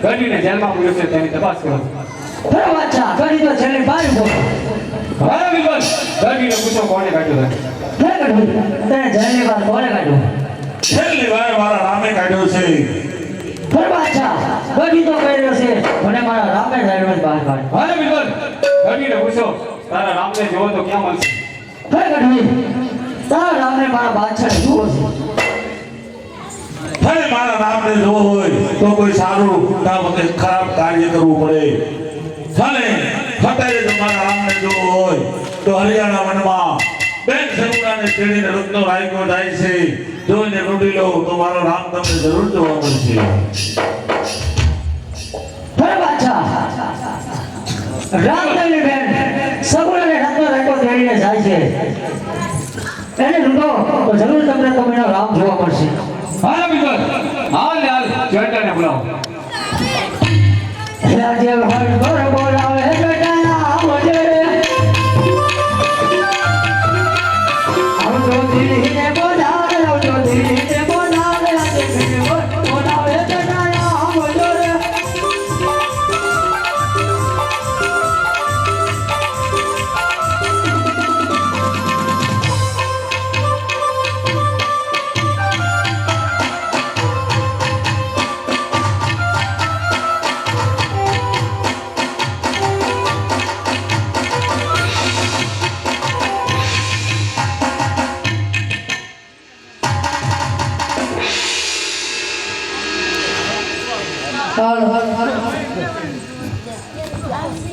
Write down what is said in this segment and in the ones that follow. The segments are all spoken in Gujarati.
ગઢવીને જેલમાં પૂર્યો છે તેની તપાસ કરો. બરાબર છે. ગઢવી તો જેલની બહાર ઉભો. હા બિલકુલ. ગઢવીને પૂછો કોણે કાઢ્યો છે. હે ગઢવી તને જેલની બહાર કોણે કાઢ્યો? છેલ્લી વાર મારા રામે કાઢ્યો છે. બરાબર છે. ગઢવી તો કહી રહ્યો છે મને મારા રામે જેલની બહાર કાઢ્યો. હા બિલકુલ. ગઢવીને પૂછો તારા રામને જોવો તો ક્યાં મળશે. હે ગઢવી તારા રામને મારા બાદશાહને જુઓ છે. ભલે મારા નામને જોવો હોય તો કોઈ સારું કામ કે ખરાબ કાર્ય કરવું પડે. ભલે ખટાઈ જો મારા નામને જોવો હોય તો હરિયાણા વનમાં બેન સગુણાને તેડીને રત્નો રાખ્યો જાય છે. જોઈને રૂડી લો તો મારો રામ તમને જરૂર જોવા મળશે. બરાબર છે. રામદેવની બેન સગુણાને રત્નો રાખ્યો તેડીને જાય છે. એને રૂડો તો જરૂર તમને તમારો રામ જોવા મળશે. હા બિલકુલ. હાલ જોઈન્ટરને બોલાવો. રાજ્ય ભર બોલાવે બેટા આવજે. આવજો દિલીને બોલાવે, આવજો દિલીને બોલાવે, આજે બોલાવે બેટા આવજો રે.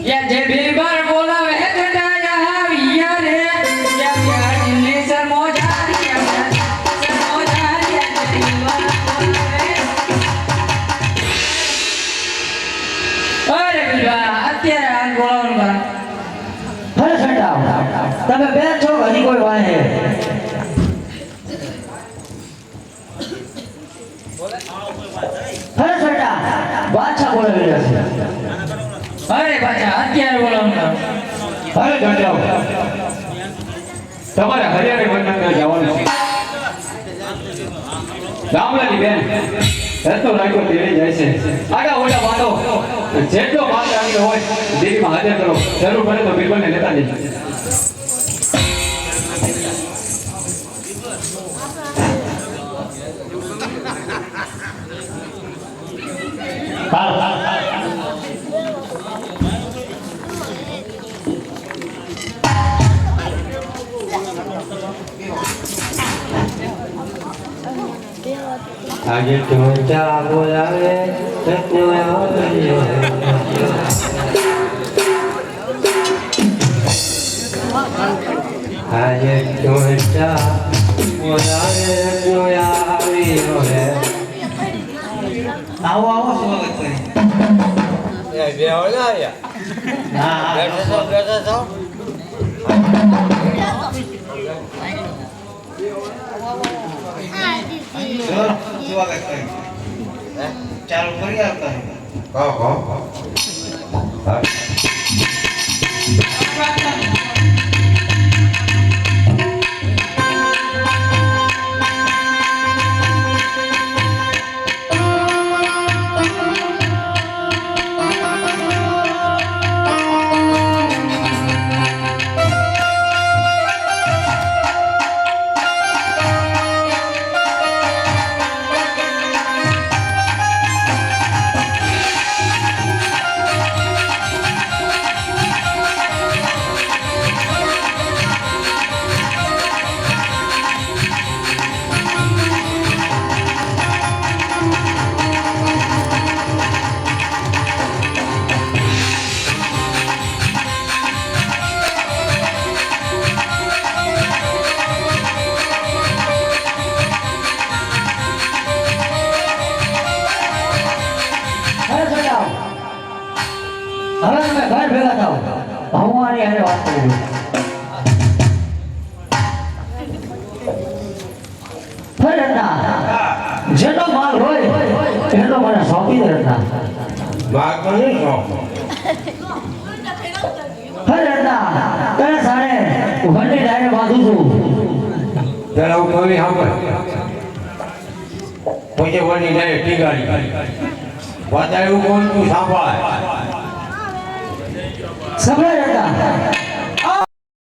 या जे बीरबल बोलावे है बेटा आविया रे या प्यार दिल्ली से मोजा दिया से मोजा दिया बीरबल बोलावे. अरे बीरबल અત્યારે આ બોલાવવાનું કરા. ભલે સંડાવ તમે બે છો હજી કોઈ વાહે. ભલે સંડાવ બાદશાહ બોલાવી રહ્યા છે. અરે બાચા અત્યારે બોલાવવાનું કરા. અરે જણાવો તમારે હરિયાણી વનના જવાનું છે. ગામડાની બેન રત્નો રાખ્યો તેડી જાય છે. આગા ઓલા વાતો જેટલો માલ આવ્યો હોય દેવીમાં હાજર કરો. જરૂર પડે તો બિરબલને લેતા જજો. આજે તું ચા બોલાવે સત્યો આવ્યો આજે તું ચા બોલાવે સત્યો આવ્યો હે આવો આવો સ્વાગત કરી બે ઓલા હા બેઠા છો સ્વાગત કરી ચાલુ કરી આવતા હા હવે તમે ઘર ભેગા થાવ હું આની હારે વાત કરું રત્ના જેટલો માલ હોય એટલો મને સોંપી દે રત્ના બાગ નહીં છો રત્ના તને સાડે ઘરની ડાયરે બાંધું છું પેલા હું કવિ સાંભળ પછી વળી ડાયરે ટીગાડી વધારે કોણ તું સાંભળ સંભળાય રત્ના